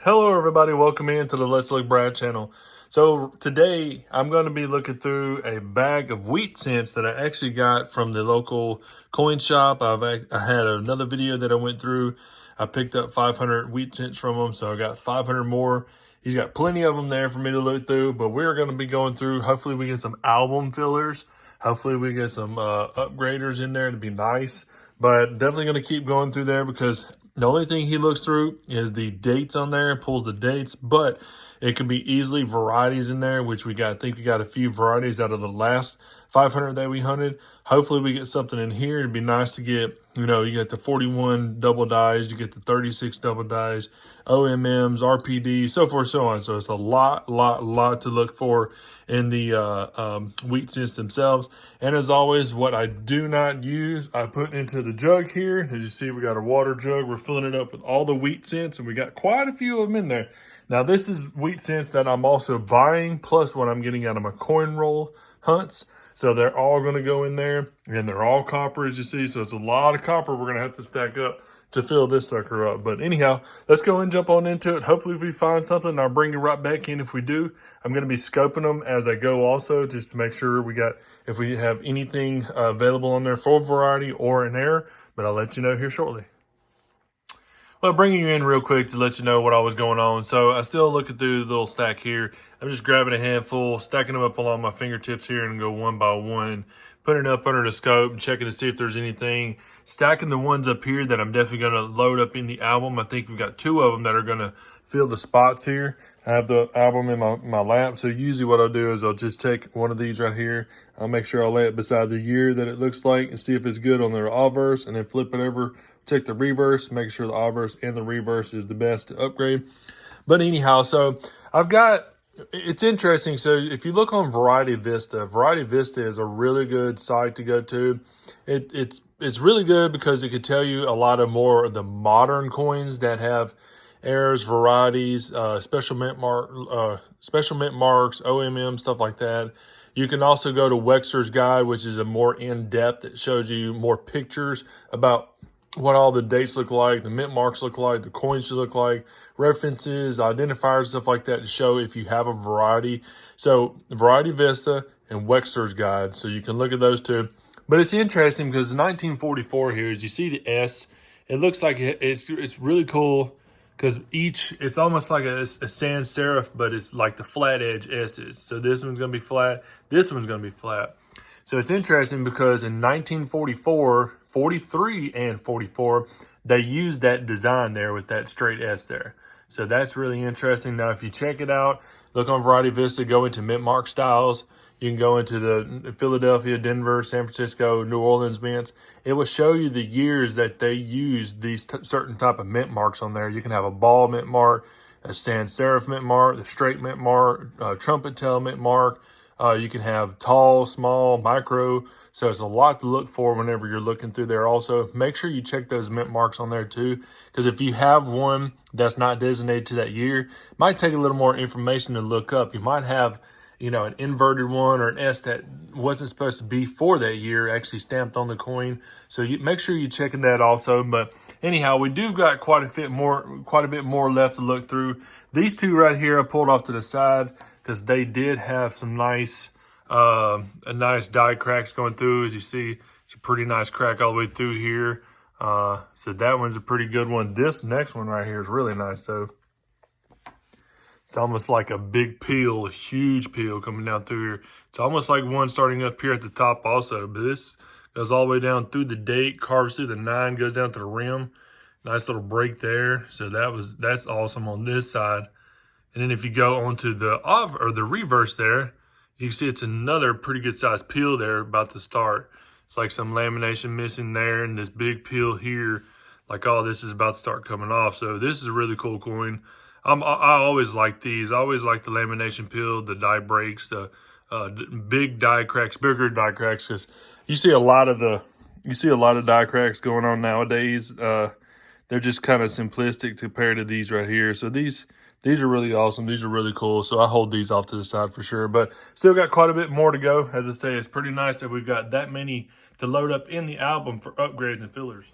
Hello everybody, welcome in to the Let's Look Brad channel. So today I'm going to be looking through a bag of wheat cents that I actually got from the local coin shop. I had another video that I went through. I picked up 500 wheat cents from him, so I got 500 more. He's got plenty of them there for me to look through, but we're going to be going through, hopefully we get some album fillers. Hopefully we get some upgraders in there to be nice, but definitely going to keep going through there because the only thing he looks through is the dates on there, pulls the dates, but it can be easily varieties in there, which I think we got a few varieties out of the last 500 that we hunted. Hopefully we get something in here. It'd be nice to get, you get the 41 double dies, you get the 36 double dies, OMMs, RPD, so forth, so on. So it's a lot to look for in the wheat cents themselves. And as always, what I do not use, I put into the jug here. As you see, we got a water jug. We're filling it up with all the wheat cents, and we got quite a few of them in there. Now, this is wheat cents that I'm also buying, plus what I'm getting out of my coin roll hunts. So they're all going to go in there, and they're all copper, as you see. So it's a lot of copper we're going to have to stack up to fill this sucker up. But anyhow, let's go and jump on into it. Hopefully if we find something, I'll bring you right back in. If we do, I'm going to be scoping them as I go also, just to make sure if we have anything available on there for variety or an error. But I'll let you know here shortly. Well, bringing you in real quick to let you know what all was going on. So I still looking through the little stack here. I'm just grabbing a handful, stacking them up along my fingertips here and go one by one, putting it up under the scope and checking to see if there's anything. Stacking the ones up here that I'm definitely going to load up in the album. I think we've got two of them that are going to fill the spots here. I have the album in my lap. So usually what I'll do is I'll just take one of these right here. I'll make sure I'll lay it beside the year that it looks like and see if it's good on the obverse, and then flip it over, check the reverse, make sure the obverse and the reverse is the best to upgrade. But anyhow, so it's interesting. So if you look on Variety Vista is a really good site to go to. It's really good because it could tell you a lot of more of the modern coins that have errors, varieties, special mint marks, OMM, stuff like that. You can also go to Wexler's Guide, which is a more in-depth. It shows you more pictures about what all the dates look like, the mint marks look like, the coins should look like, references, identifiers, stuff like that to show if you have a variety. So Variety Vista and Wexler's Guide. So you can look at those two. But it's interesting because 1944 here, as you see the S, it looks like it's really cool because it's almost like a sans serif, but it's like the flat edge S's. So this one's going to be flat. This one's going to be flat. So it's interesting because in 1944, 43, and 44, they used that design there with that straight S there. So that's really interesting. Now, if you check it out, look on Variety Vista, go into mint mark styles. You can go into the Philadelphia, Denver, San Francisco, New Orleans mints. It will show you the years that they used these certain type of mint marks on there. You can have a ball mint mark, a sans serif mint mark, the straight mint mark, trumpet tail mint mark. You can have tall, small, micro. So it's a lot to look for whenever you're looking through there. Also, make sure you check those mint marks on there too, because if you have one that's not designated to that year, it might take a little more information to look up. You might have, an inverted one or an S that wasn't supposed to be for that year actually stamped on the coin. So you make sure you're checking that also. But anyhow, we do got quite a bit more left to look through. These two right here I pulled off to the side because they did have some nice die cracks going through. As you see, it's a pretty nice crack all the way through here. So that one's a pretty good one. This next one right here is really nice. So it's almost like a big peel, a huge peel coming down through here. It's almost like one starting up here at the top also, but this goes all the way down through the date, carves through the 9, goes down to the rim. Nice little break there. So that's awesome on this side. And then if you go onto the reverse there, you can see it's another pretty good sized peel there about to start. It's like some lamination missing there, and this big peel here, like all this is about to start coming off. So this is a really cool coin. I always like these. I always like the lamination peel, the die breaks, the big die cracks, bigger die cracks, because you see a lot of die cracks going on nowadays. They're just kind of simplistic compared to these right here. So these are really awesome. These are really cool. So I hold these off to the side for sure. But still got quite a bit more to go. As I say, it's pretty nice that we've got that many to load up in the album for upgrades and fillers.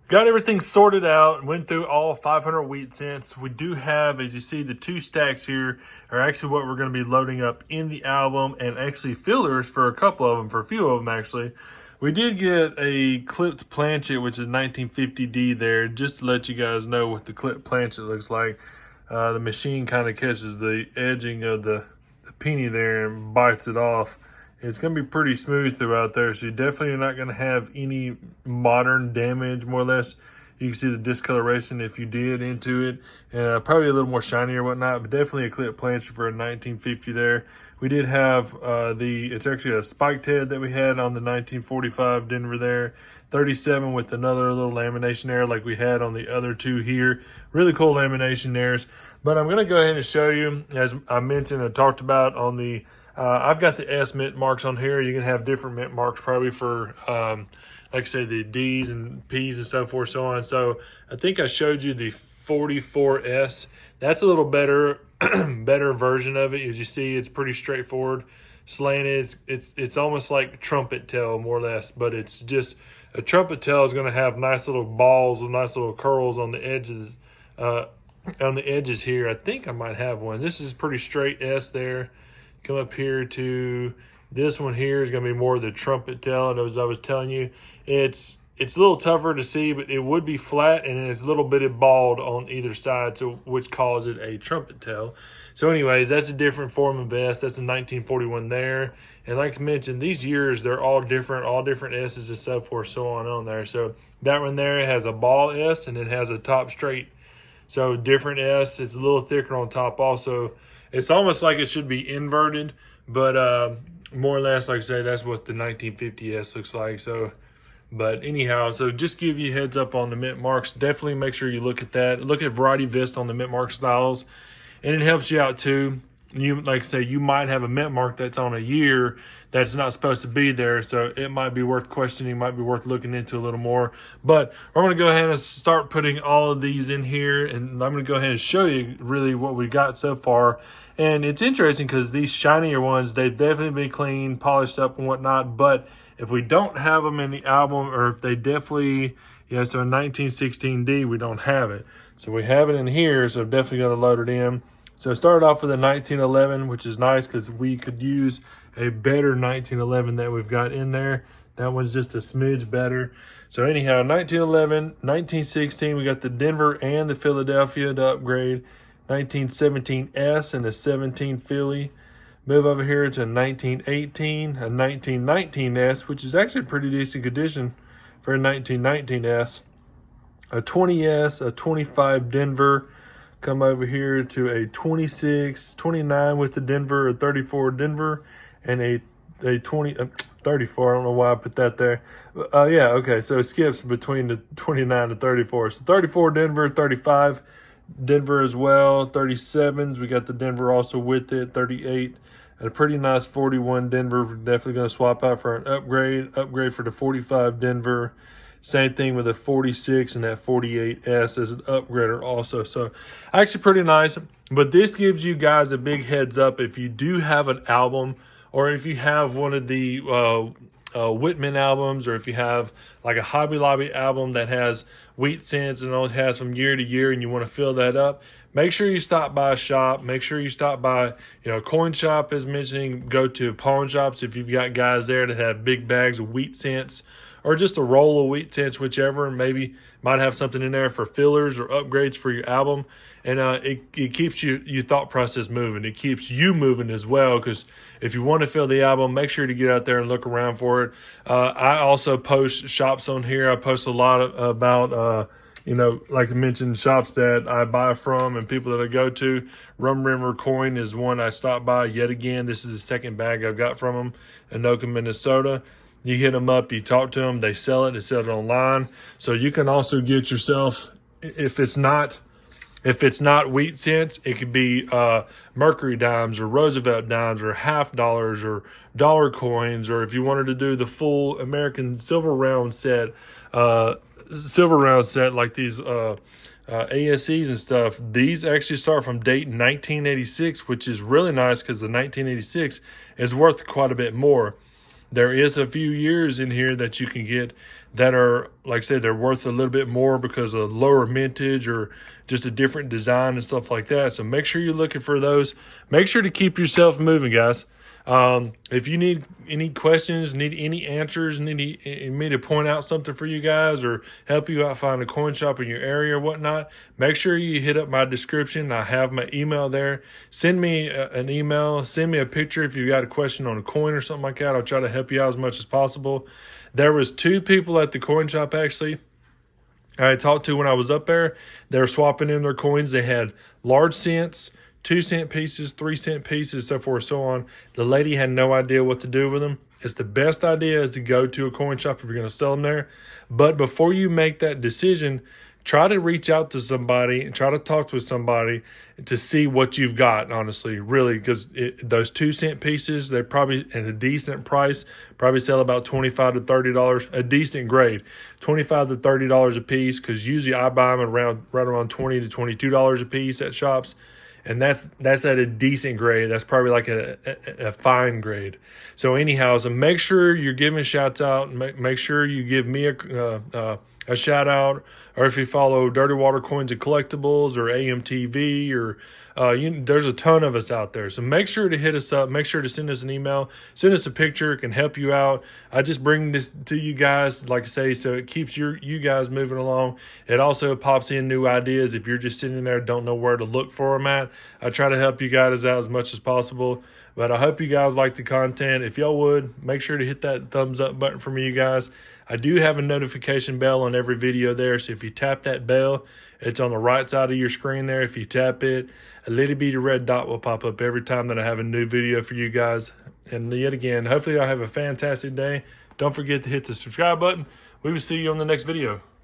got everything sorted out, went through all 500 wheat cents. We do have, as you see, the 2 stacks here are actually what we're going to be loading up in the album, and actually fillers for a couple of them, for a few of them actually. We did get a clipped planchet, which is 1950D there, just to let you guys know what the clipped planchet looks like. The machine kind of catches the edging of the penny there and bites it off. It's going to be pretty smooth throughout there, so you definitely are not going to have any modern damage, more or less. You can see the discoloration if you did into it, and probably a little more shiny or whatnot, but definitely a clip planchet for a 1950 there. We did have it's actually a spiked head that we had on the 1945 Denver there. 37 with another little lamination there like we had on the other 2 here. Really cool lamination there. But I'm going to go ahead and show you, as I mentioned and talked about on the, I've got the S mint marks on here. You can have different mint marks probably for, like I said, the D's and P's and so forth, so on. So I think I showed you the 44S. That's a little better, better version of it. As you see, it's pretty straightforward, slanted. It's almost like trumpet tail, more or less, but it's just a trumpet tail is going to have nice little balls with nice little curls on the edges. On the edges here, I think I might have one. This is pretty straight S there. Come up here to this one here is going to be more of the trumpet tail. And as I was telling you, it's a little tougher to see, but it would be flat, and it's a little bit bald on either side, so which calls it a trumpet tail. So anyways, that's a different form of S. That's a 1941 there. And like I mentioned, these years, they're all different S's and so forth, so on there. So that one there has a ball S, and it has a top straight. So different S. It's a little thicker on top also. It's almost like it should be inverted, but more or less, like I say, that's what the 1950 S looks like. So, but anyhow, so just give you a heads up on the mint marks. Definitely make sure you look at that. Look at Variety Vista on the mint mark styles, and it helps you out too. You, like I say, you might have a mint mark that's on a year that's not supposed to be there, so it might be worth questioning, might be worth looking into a little more. But we're going to go ahead and start putting all of these in here, and I'm going to go ahead and show you really what we got so far. And it's interesting because these shinier ones, they've definitely been cleaned, polished up and whatnot, but if we don't have them in the album, or if they definitely, yeah, so in 1916D, we don't have it. So we have it in here, so I'm definitely going to load it in. So it started off with a 1911, which is nice because we could use a better 1911 that we've got in there. That one's just a smidge better. So anyhow, 1911, 1916, we got the Denver and the Philadelphia to upgrade. 1917S and a 17 Philly. Move over here to 1918, a 1919S, which is actually a pretty decent condition for a 1919S. A 20S, a 25 Denver. Come over here to a 26, 29 with the Denver, a 34 Denver, and a 34. I don't know why I put that there. Yeah, okay, so it skips between the 29 and 34. So 34 Denver, 35 Denver as well, 37s. We got the Denver also with it, 38. And a pretty nice 41 Denver. We're definitely going to swap out for an upgrade for the 45 Denver. Same thing with the 46 and that 48S as an upgrader also. So actually pretty nice. But this gives you guys a big heads up if you do have an album, or if you have one of the Whitman albums, or if you have like a Hobby Lobby album that has wheat cents and only has from year to year, and you want to fill that up, make sure you stop by a shop. Make sure you stop by, coin shop as mentioning. Go to pawn shops if you've got guys there that have big bags of wheat cents, or just a roll of wheat cents, whichever, and maybe might have something in there for fillers or upgrades for your album. And it keeps your thought process moving. It keeps you moving as well, because if you want to fill the album, make sure to get out there and look around for it. I also post shops on here. I post a lot about, like I mentioned, shops that I buy from and people that I go to. Rum River Coin is one I stopped by yet again. This is the second bag I've got from them in Anoka, Minnesota. You hit them up, you talk to them, they sell it online. So you can also get yourself, if it's not wheat cents, it could be Mercury dimes or Roosevelt dimes or $50 or dollar coins, or if you wanted to do the full American silver round set like these ASCs and stuff, these actually start from date 1986, which is really nice because the 1986 is worth quite a bit more. there is a few years in here that you can get that are, like I said, they're worth a little bit more because of lower mintage or just a different design and stuff like that. So make sure you're looking for those. Make sure to keep yourself moving, guys. If you need any questions, need any answers, need me to point out something for you guys or help you out find a coin shop in your area or whatnot, make sure you hit up my description. I have my email there. Send me an email. Send me a picture if you got a question on a coin or something like that. I'll try to help you out as much as possible. There was 2 people at the coin shop actually I talked to when I was up there. They were swapping in their coins. They had large cents, 2-cent pieces, 3-cent pieces, so forth, so on. The lady had no idea what to do with them. It's the best idea is to go to a coin shop if you're going to sell them there. But before you make that decision, try to reach out to somebody and try to talk to somebody to see what you've got, honestly, really, because those 2-cent pieces, they're probably at a decent price, probably sell about $25 to $30, a decent grade, $25 to $30 a piece, because usually I buy them right around $20 to $22 a piece at shops. And that's at a decent grade. That's probably like a fine grade. So anyhow, so make sure you're giving shouts out. Make sure you give me a shout out, or if you follow Dirty Water Coins and Collectibles or AMTV or there's a ton of us out there. So make sure to hit us up. Make sure to send us an email. Send us a picture. It can help you out. I just bring this to you guys, like I say, so it keeps you guys moving along. It also pops in new ideas if you're just sitting there, don't know where to look for them at. I try to help you guys out as much as possible. But I hope you guys like the content. If y'all would, make sure to hit that thumbs up button for me, you guys. I do have a notification bell on every video there. So if you tap that bell, it's on the right side of your screen there. If you tap it, a little bitty red dot will pop up every time that I have a new video for you guys. And yet again, hopefully y'all have a fantastic day. Don't forget to hit the subscribe button. We will see you on the next video.